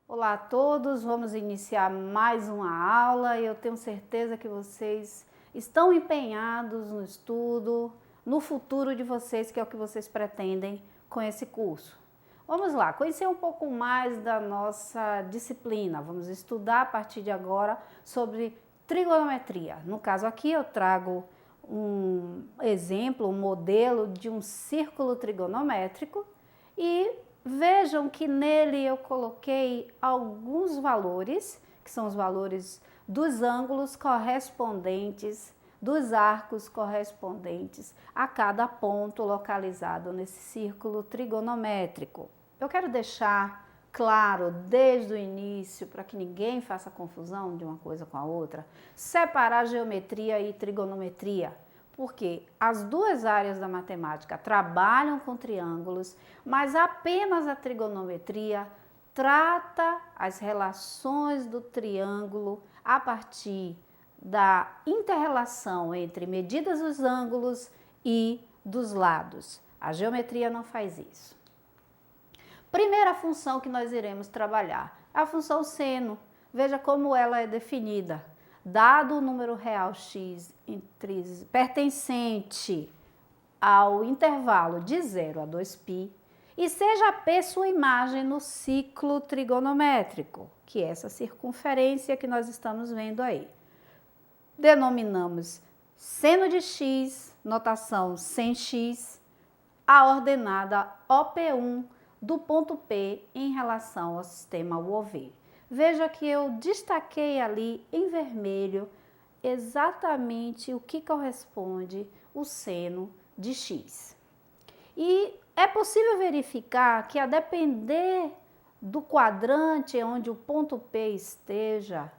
Olá a todos, vamos iniciar mais uma aula e eu tenho certeza que vocês estão empenhados no estudo, no futuro de vocês, que é o que vocês pretendem com esse curso. Vamos lá, conhecer um pouco mais da nossa disciplina. Vamos estudar a partir de agora sobre trigonometria. No caso aqui eu trago um exemplo, um modelo de um círculo trigonométrico e vejam que nele eu coloquei alguns valores, que são os valores dos ângulos correspondentes, dos arcos correspondentes a cada ponto localizado nesse círculo trigonométrico. Eu quero deixar claro desde o início, para que ninguém faça confusão de uma coisa com a outra, separar geometria e trigonometria. Porque as duas áreas da matemática trabalham com triângulos, mas apenas a trigonometria trata as relações do triângulo a partir da inter-relação entre medidas dos ângulos e dos lados. A geometria não faz isso. Primeira função que nós iremos trabalhar é a função seno. Veja como ela é definida. Dado o número real x pertencente ao intervalo de 0 a 2π, e seja P sua imagem no ciclo trigonométrico, que é essa circunferência que nós estamos vendo aí. Denominamos seno de x, notação sem x, a ordenada OP1 do ponto P em relação ao sistema UOV. Veja que eu destaquei ali em vermelho exatamente o que corresponde o seno de x. E é possível verificar que, a depender do quadrante onde o ponto P esteja,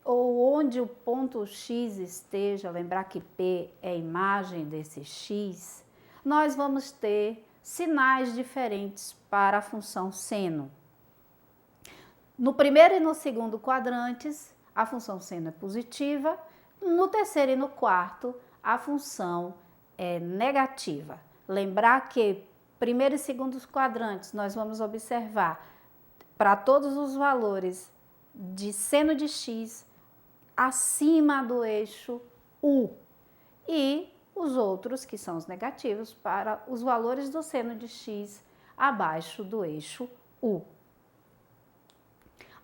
ou onde o ponto x esteja, lembrar que P é a imagem desse x, nós vamos ter sinais diferentes para a função seno. No primeiro e no segundo quadrantes, a função seno é positiva. No terceiro e no quarto, a função é negativa. Lembrar que primeiro e segundo quadrantes nós vamos observar para todos os valores de seno de x acima do eixo U e os outros, que são os negativos, para os valores do seno de x abaixo do eixo U.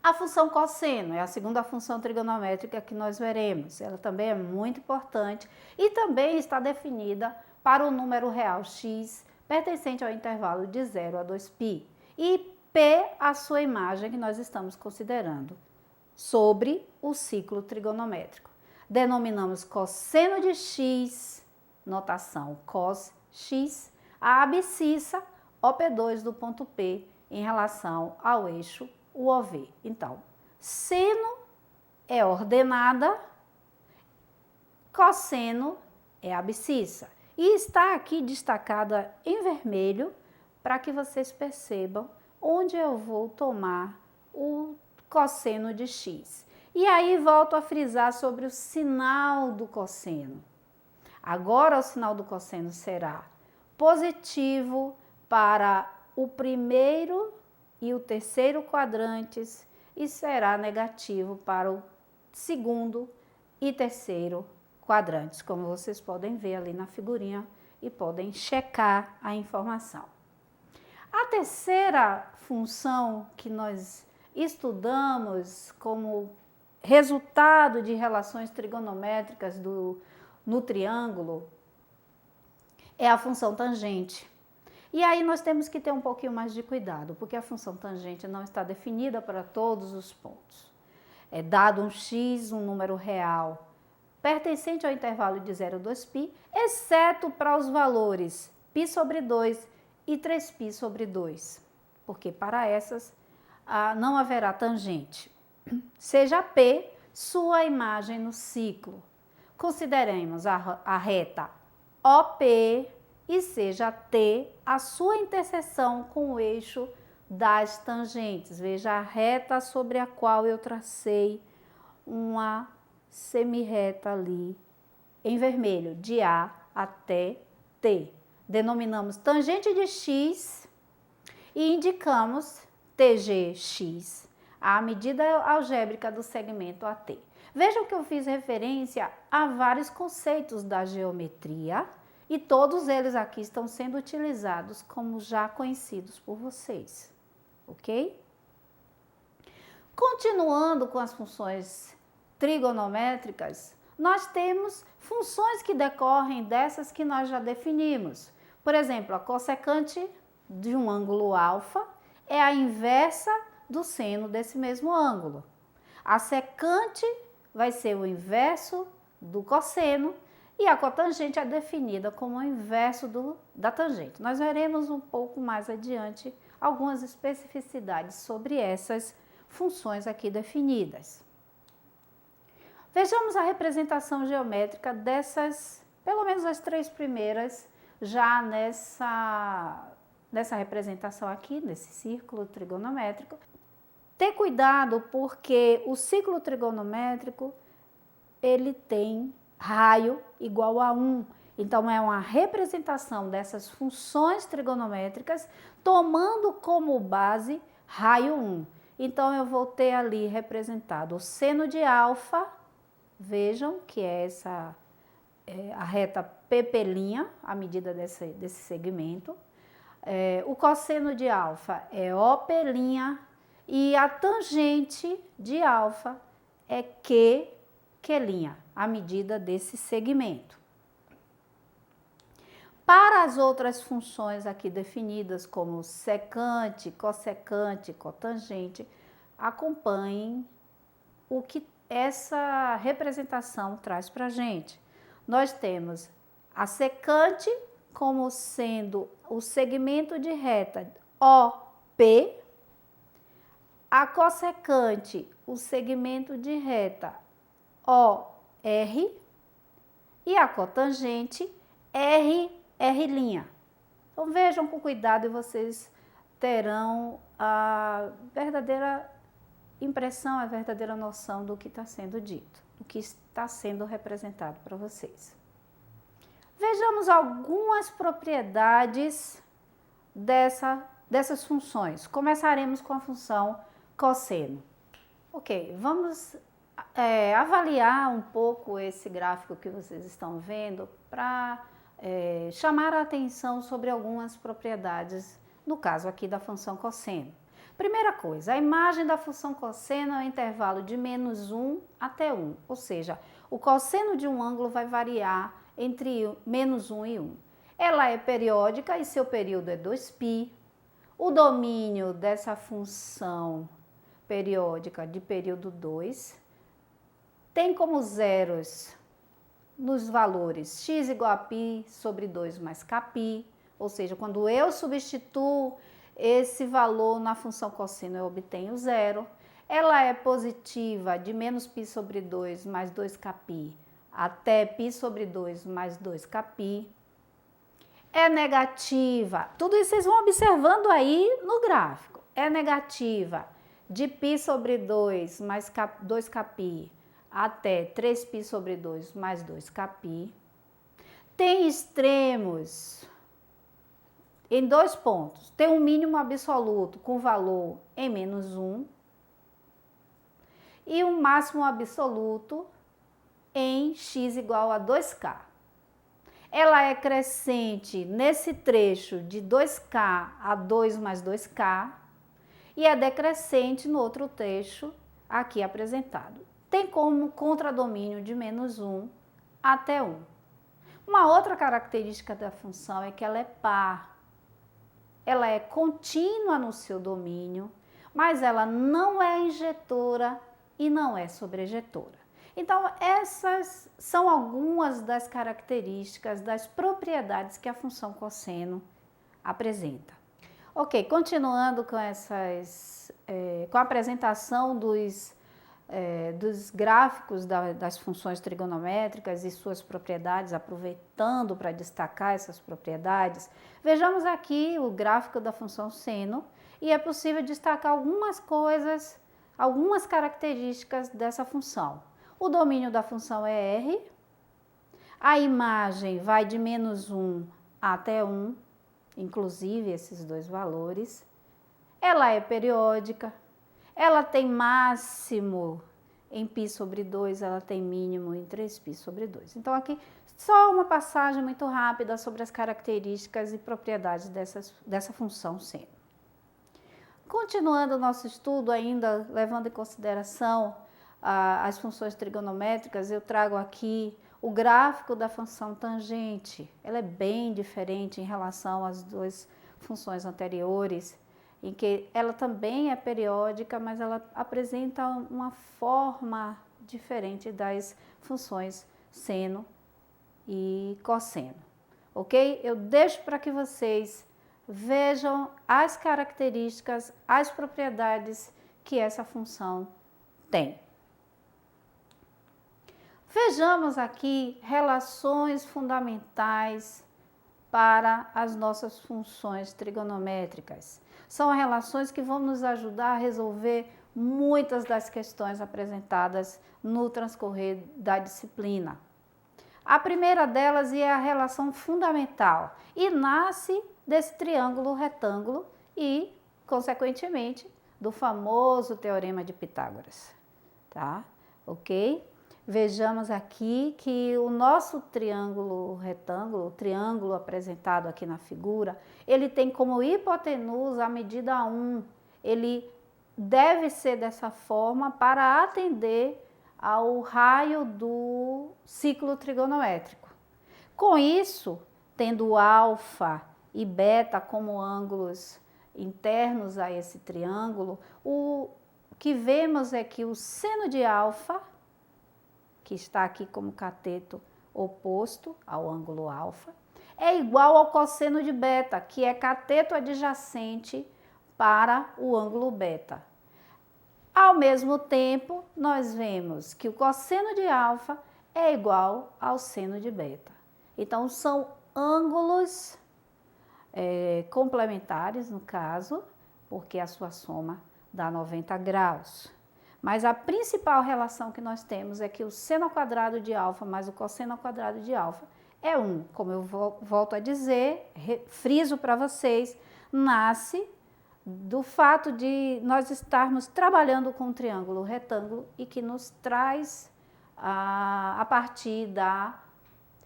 A função cosseno é a segunda função trigonométrica que nós veremos. Ela também é muito importante e também está definida para o número real x pertencente ao intervalo de 0 a 2π. E P a sua imagem que nós estamos considerando sobre o ciclo trigonométrico. Denominamos cosseno de x, notação cos x, a abscissa OP2 do ponto P em relação ao eixo UOV. Então, seno é ordenada, cosseno é abscissa. E está aqui destacada em vermelho para que vocês percebam onde eu vou tomar o cosseno de x. E aí volto a frisar sobre o sinal do cosseno. Agora o sinal do cosseno será positivo para o primeiro e o terceiro quadrantes e será negativo para o segundo e terceiro quadrantes, como vocês podem ver ali na figurinha e podem checar a informação. A terceira função que nós estudamos como resultado de relações trigonométricas no triângulo é a função tangente. E aí nós temos que ter um pouquinho mais de cuidado, porque a função tangente não está definida para todos os pontos. É dado um x, um número real, pertencente ao intervalo de 0 a 2π, exceto para os valores π sobre 2 e 3π sobre 2, porque para essas não haverá tangente. Seja P sua imagem no ciclo. Consideremos a reta OP e seja T a sua interseção com o eixo das tangentes. Veja a reta sobre a qual eu tracei uma semirreta ali em vermelho, de A até T. Denominamos tangente de x e indicamos TGX, a medida algébrica do segmento AT. Vejam que eu fiz referência a vários conceitos da geometria e todos eles aqui estão sendo utilizados como já conhecidos por vocês, ok? Continuando com as funções trigonométricas, nós temos funções que decorrem dessas que nós já definimos. Por exemplo, a cossecante de um ângulo alfa é a inversa do seno desse mesmo ângulo. A secante vai ser o inverso do cosseno e a cotangente é definida como o inverso da tangente. Nós veremos um pouco mais adiante algumas especificidades sobre essas funções aqui definidas. Vejamos a representação geométrica dessas, pelo menos as três primeiras, já nessa representação aqui, nesse círculo trigonométrico. Ter cuidado porque o círculo trigonométrico, ele tem raio igual a 1. Então, é uma representação dessas funções trigonométricas tomando como base raio 1. Então, eu vou ter ali representado o seno de alfa, vejam que é a reta PP', a medida desse segmento. O cosseno de alfa é OP' e a tangente de alfa é Q', a medida desse segmento. Para as outras funções aqui definidas, como secante, cossecante, cotangente, acompanhem o que essa representação traz para a gente. Nós temos a secante como sendo o segmento de reta OP, a cossecante, o segmento de reta OR e a cotangente RR'. Então vejam com cuidado e vocês terão a verdadeira impressão, a verdadeira noção do que está sendo dito, do que está sendo representado para vocês. Vejamos algumas propriedades dessas funções. Começaremos com a função cosseno. Ok, vamos avaliar um pouco esse gráfico que vocês estão vendo para chamar a atenção sobre algumas propriedades, no caso aqui da função cosseno. Primeira coisa, a imagem da função cosseno é um intervalo de -1 até 1, ou seja, o cosseno de um ângulo vai variar entre -1 e 1. Ela é periódica e seu período é 2π. O domínio dessa função periódica de período 2 tem como zeros nos valores x igual a π sobre 2 mais kπ, ou seja, quando eu substituo esse valor na função cosseno, eu obtenho zero. Ela é positiva de -π sobre 2 mais 2kπ até π sobre 2 mais 2kπ. É negativa, tudo isso vocês vão observando aí no gráfico. É negativa de π sobre 2 mais 2kπ até 3π sobre 2 mais 2kπ. Tem extremos em dois pontos. Tem um mínimo absoluto com valor em -1 e um máximo absoluto em x igual a 2k. Ela é crescente nesse trecho de 2k a 2 mais 2k e é decrescente no outro trecho aqui apresentado. Tem como contradomínio de -1 até 1. Uma outra característica da função é que ela é par. Ela é contínua no seu domínio, mas ela não é injetora e não é sobrejetora. Então, essas são algumas das características, das propriedades que a função cosseno apresenta. Ok, continuando com com a apresentação dos gráficos das funções trigonométricas e suas propriedades, aproveitando para destacar essas propriedades, vejamos aqui o gráfico da função seno e é possível destacar algumas coisas, algumas características dessa função. O domínio da função é R, a imagem vai de -1 até 1, inclusive esses dois valores. ela é periódica, ela tem máximo em π/2, ela tem mínimo em 3π/2. Então, aqui só uma passagem muito rápida sobre as características e propriedades dessa função seno. Continuando o nosso estudo, ainda levando em consideração as funções trigonométricas, eu trago aqui o gráfico da função tangente. Ela é bem diferente em relação às duas funções anteriores, em que ela também é periódica, mas ela apresenta uma forma diferente das funções seno e cosseno, ok? Eu deixo para que vocês vejam as características, as propriedades que essa função tem. Vejamos aqui relações fundamentais para as nossas funções trigonométricas. São relações que vão nos ajudar a resolver muitas das questões apresentadas no transcorrer da disciplina. A primeira delas é a relação fundamental e nasce desse triângulo retângulo e, consequentemente, do famoso Teorema de Pitágoras, tá? Ok? Vejamos aqui que o nosso triângulo retângulo, o triângulo apresentado aqui na figura, ele tem como hipotenusa a medida 1. Ele deve ser dessa forma para atender ao raio do ciclo trigonométrico. Com isso, tendo alfa e beta como ângulos internos a esse triângulo, o que vemos é que o seno de alfa, que está aqui como cateto oposto ao ângulo alfa, é igual ao cosseno de beta, que é cateto adjacente para o ângulo beta. Ao mesmo tempo, nós vemos que o cosseno de alfa é igual ao seno de beta. Então, são ângulos complementares, no caso, porque a sua soma dá 90 graus. Mas a principal relação que nós temos é que o seno ao quadrado de alfa mais o cosseno ao quadrado de alfa é 1. Como eu volto a dizer, friso para vocês, nasce do fato de nós estarmos trabalhando com um triângulo retângulo e que nos traz a partir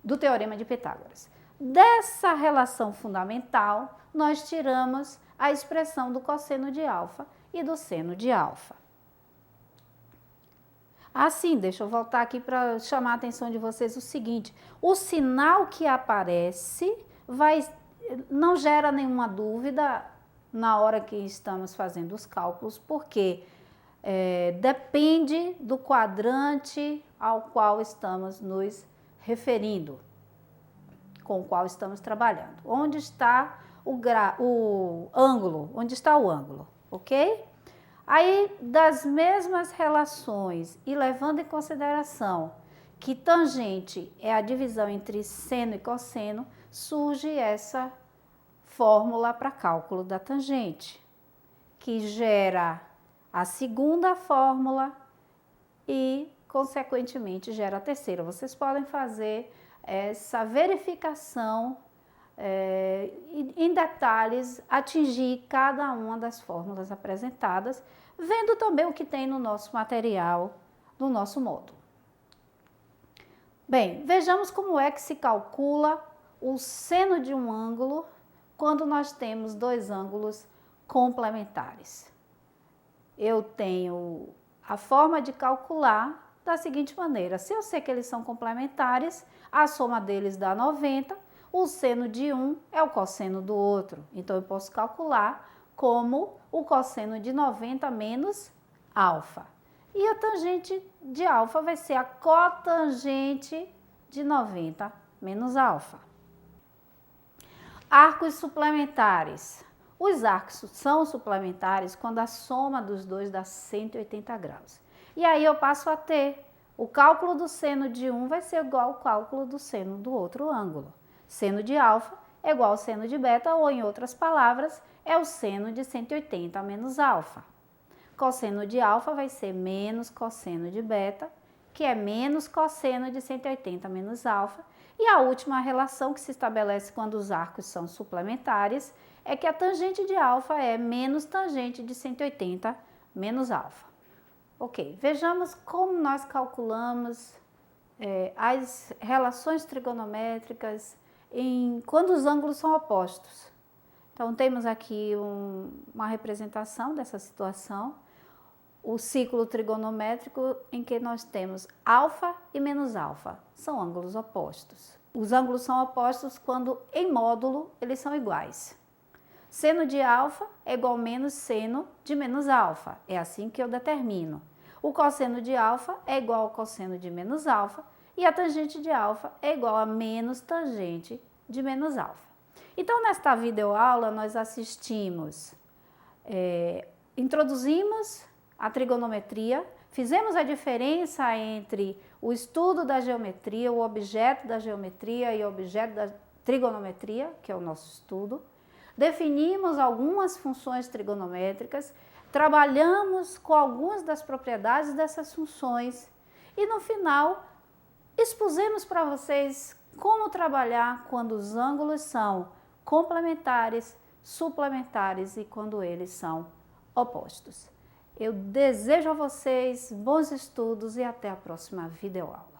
do Teorema de Pitágoras. Dessa relação fundamental, nós tiramos a expressão do cosseno de alfa e do seno de alfa. Assim, deixa eu voltar aqui para chamar a atenção de vocês o seguinte: o sinal que aparece não gera nenhuma dúvida na hora que estamos fazendo os cálculos, porque depende do quadrante ao qual estamos nos referindo, com o qual estamos trabalhando. Onde está o ângulo? Onde está o ângulo, ok? Aí, das mesmas relações e levando em consideração que tangente é a divisão entre seno e cosseno, surge essa fórmula para cálculo da tangente, que gera a segunda fórmula e, consequentemente, gera a terceira. Vocês podem fazer essa verificação em detalhes, atingir cada uma das fórmulas apresentadas, vendo também o que tem no nosso material, no nosso módulo. Bem, vejamos como é que se calcula o seno de um ângulo quando nós temos dois ângulos complementares. Eu tenho a forma de calcular da seguinte maneira: se eu sei que eles são complementares, a soma deles dá 90, o seno de um é o cosseno do outro. Então, eu posso calcular como o cosseno de 90 menos alfa. E a tangente de alfa vai ser a cotangente de 90 menos alfa. Arcos suplementares. Os arcos são suplementares quando a soma dos dois dá 180 graus. E aí eu passo a ter o cálculo do seno de um vai ser igual ao cálculo do seno do outro ângulo. Seno de alfa é igual ao seno de beta, ou em outras palavras, é o seno de 180 menos alfa. Cosseno de alfa vai ser menos cosseno de beta, que é menos cosseno de 180 menos alfa, E a última relação que se estabelece quando os arcos são suplementares é que a tangente de alfa é menos tangente de 180 menos alfa. Ok, vejamos como nós calculamos as relações trigonométricas quando os ângulos são opostos. Então, temos aqui uma representação dessa situação, o ciclo trigonométrico em que nós temos alfa e menos alfa, são ângulos opostos. Os ângulos são opostos quando em módulo eles são iguais. Seno de alfa é igual a menos seno de menos alfa, é assim que eu determino. O cosseno de alfa é igual ao cosseno de menos alfa e a tangente de alfa é igual a menos tangente de menos alfa. Então, nesta videoaula, nós introduzimos a trigonometria, fizemos a diferença entre o estudo da geometria, o objeto da geometria e o objeto da trigonometria, que é o nosso estudo. Definimos algumas funções trigonométricas, trabalhamos com algumas das propriedades dessas funções e, no final, expusemos para vocês como trabalhar quando os ângulos são complementares, suplementares e quando eles são opostos. Eu desejo a vocês bons estudos e até a próxima videoaula.